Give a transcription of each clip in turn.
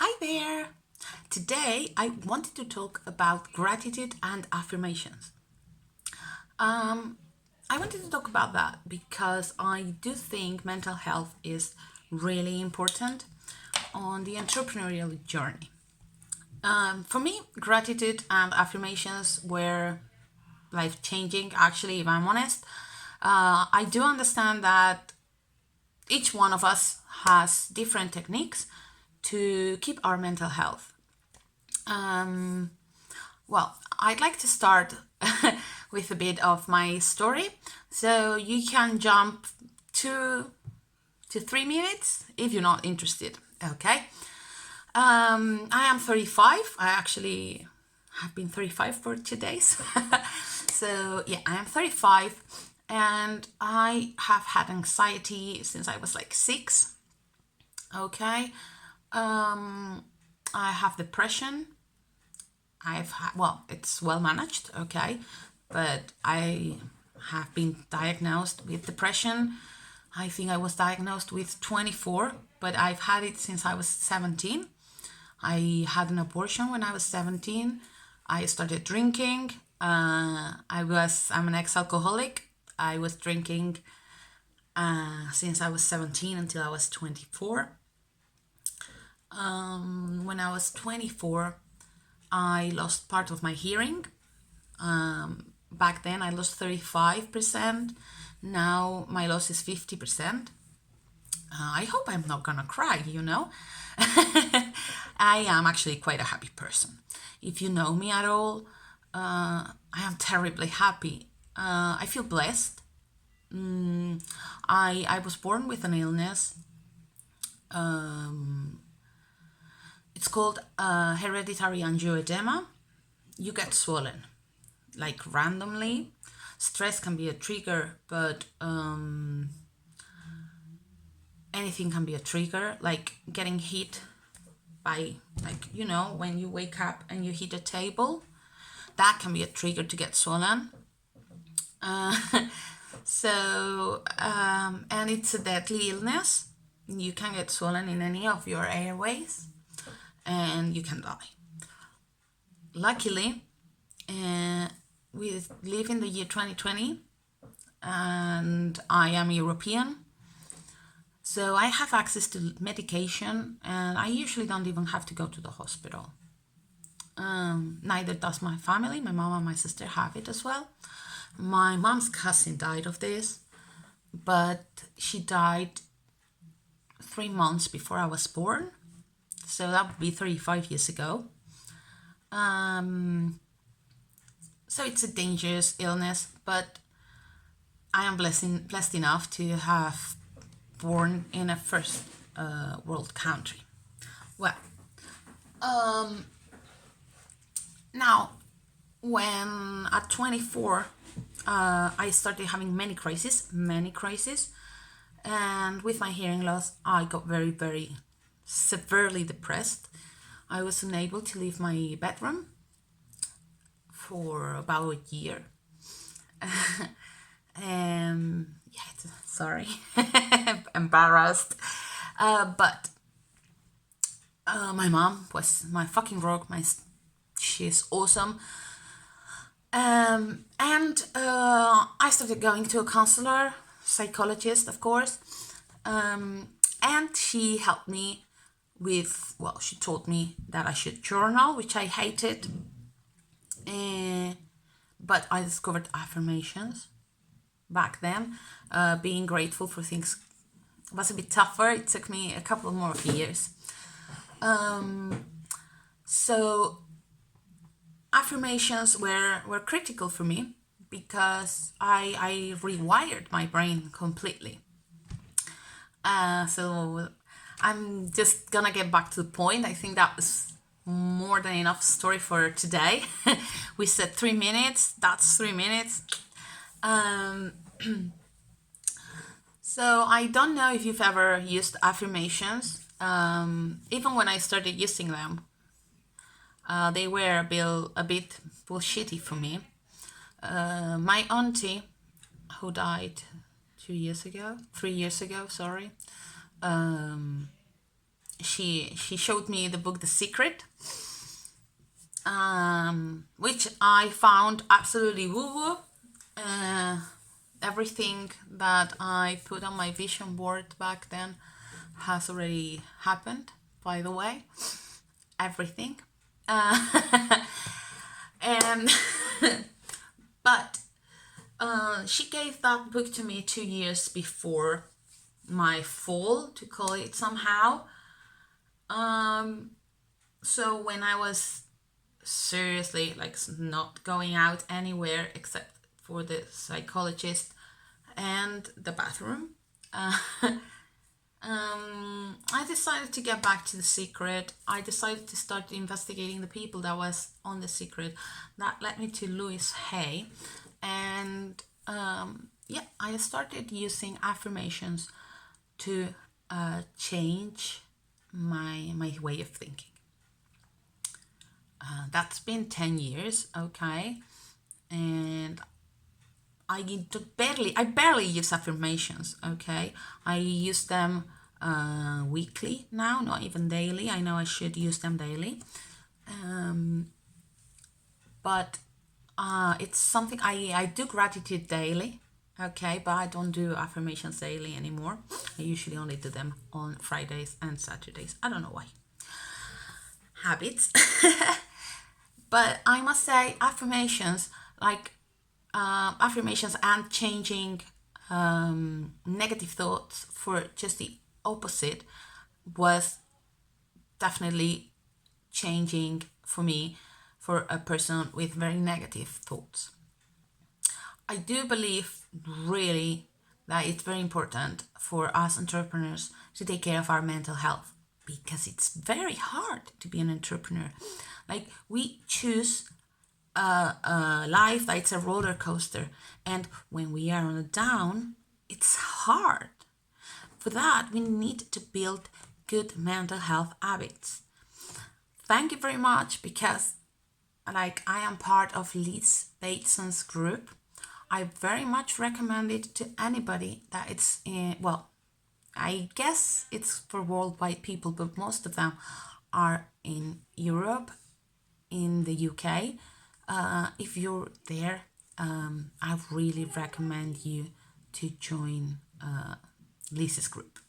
Hi there! Today I wanted to talk about gratitude and affirmations. Um, I wanted to talk about that because I do think mental health is really important on the entrepreneurial journey. For me, gratitude and affirmations were life changing, actually, if I'm honest. I do understand that each one of us has different techniques to keep our mental health. Um, well, I'd like to start with a bit of my story. So you can jump 2 to 3 minutes if you're not interested. Okay. I am 35. I actually have been 35 for 2 days. So yeah, I am 35 and I have had anxiety since I was like 6. Okay. I have depression. I've had, well, it's well managed, okay, but I have been diagnosed with depression. I think I was diagnosed with 24, but I've had it since I was 17. I had an abortion when I was 17. I started drinking. I'm an ex-alcoholic. I was drinking since I was 17 until I was 24. When I was 24, I lost part of my hearing. Back then, I lost 35%. Now my loss is 50%. I hope I'm not gonna cry. I am actually quite a happy person. If you know me at all, I am terribly happy. I feel blessed. I was born with an illness. It's called hereditary angioedema. You get swollen, like randomly. Stress can be a trigger, but anything can be a trigger, like getting hit by, when you wake up and you hit a table, that can be a trigger to get swollen. Uh, and it's a deadly illness. You can get swollen in any of your airways and you can die. Luckily, we live in the year 2020 and I am European. So I have access to medication and I usually don't even have to go to the hospital. Neither does my family. My mom and my sister have it as well. My mom's cousin died of this, but she died 3 months before I was born. So that would be 35 years ago. So it's a dangerous illness, but I am blessed enough to have born in a first world country. Well, now, when at 24, I started having many crises, and with my hearing loss, I got very, very severely depressed. I was unable to leave my bedroom for about a year. Sorry, embarrassed. But my mom was my fucking rock. She's awesome. And I started going to a counselor, psychologist, of course. And she helped me she told me that I should journal, which I hated. But I discovered affirmations back then. Being grateful for things was a bit tougher. It took me a couple more years. So affirmations were critical for me because I rewired my brain completely. So I'm just gonna get back to the point. I think that was more than enough story for today. We said 3 minutes. That's 3 minutes. So I don't know if you've ever used affirmations. Even when I started using them, they were a bit bullshitty for me. My auntie, who died 3 years ago, sorry, she showed me the book The Secret, which I found absolutely woo-woo. Everything that I put on my vision board back then has already happened, by the way. Everything. And but she gave that book to me 2 years before my fall, to call it somehow. So when I was seriously like not going out anywhere except for the psychologist and the bathroom, I decided to get back to The Secret. I decided to start investigating the people that was on The Secret. That led me to Louise Hay, and I started using affirmations to change my way of thinking. That's been 10 years, okay, and I barely use affirmations, okay. I use them weekly now, not even daily. I know I should use them daily, but it's something I do gratitude daily, okay, but I don't do affirmations daily anymore. I usually only do them on Fridays and Saturdays. I don't know why. Habits. But I must say, affirmations and changing negative thoughts for just the opposite was definitely changing for me, for a person with very negative thoughts. I do believe really that it's very important for us entrepreneurs to take care of our mental health, because it's very hard to be an entrepreneur. Like, we choose a life that it's a roller coaster, and when we are on a down, it's hard. For that, we need to build good mental health habits. Thank you very much, because I am part of Liz Bateson's group. I very much recommend it to anybody that it's in. Well, I guess it's for worldwide people, but most of them are in Europe, in the UK. If you're there, I really recommend you to join Lisa's group.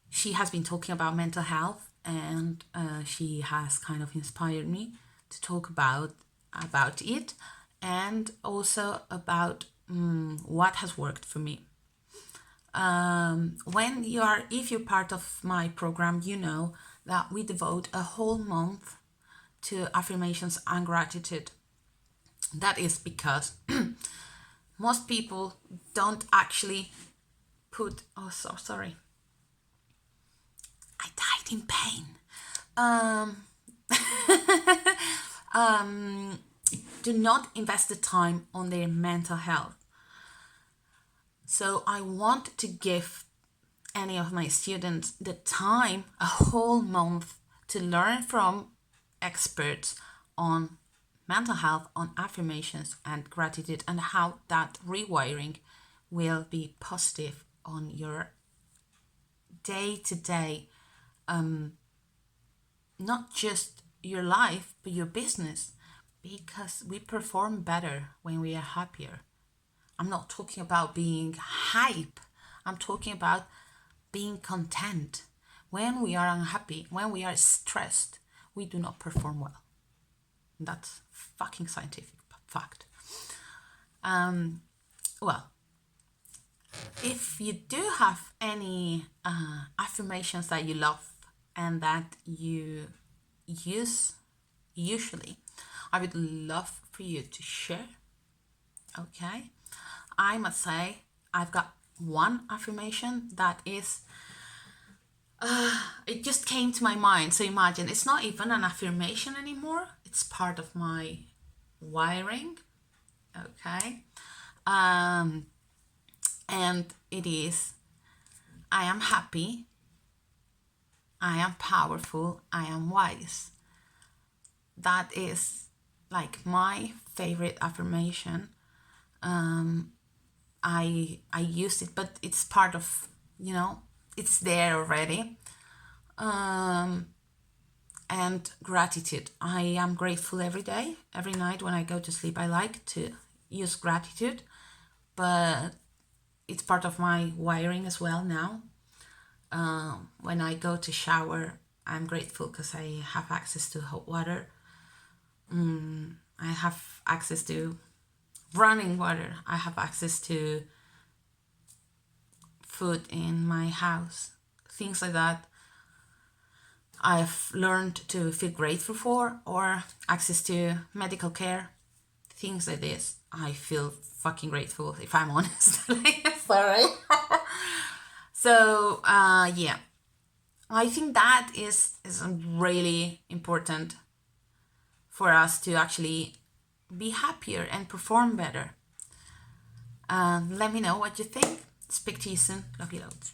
She has been talking about mental health, and she has kind of inspired me to talk about it, and also about what has worked for me. If you're part of my program, you know that we devote a whole month to affirmations and gratitude. That is because most people don't actually put. Oh, so sorry. I died in pain. Do not invest the time on their mental health. So I want to give any of my students the time, a whole month, to learn from experts on mental health, on affirmations and gratitude, and how that rewiring will be positive on your day-to-day, not just your life, but your business, because we perform better when we are happier. I'm not talking about being hype. I'm talking about being content. When we are unhappy, when we are stressed, we do not perform well. That's fucking scientific fact. Well, if you do have any affirmations that you love and that you use usually, I would love for you to share. Okay, I must say I've got one affirmation that is it just came to my mind. So imagine, it's not even an affirmation anymore, it's part of my wiring. Okay, and it is: I am happy, I am powerful, I am wise. That is like my favorite affirmation. I use it, but it's part of, it's there already. And gratitude. I am grateful every day, every night when I go to sleep. I like to use gratitude, but it's part of my wiring as well now. When I go to shower, I'm grateful because I have access to hot water. I have access to running water. I have access to food in my house. Things like that I've learned to feel grateful for, or access to medical care. Things like this, I feel fucking grateful, if I'm honest. Sorry. So, yeah, I think that is really important for us to actually be happier and perform better. Let me know what you think. Speak to you soon. Love you loads.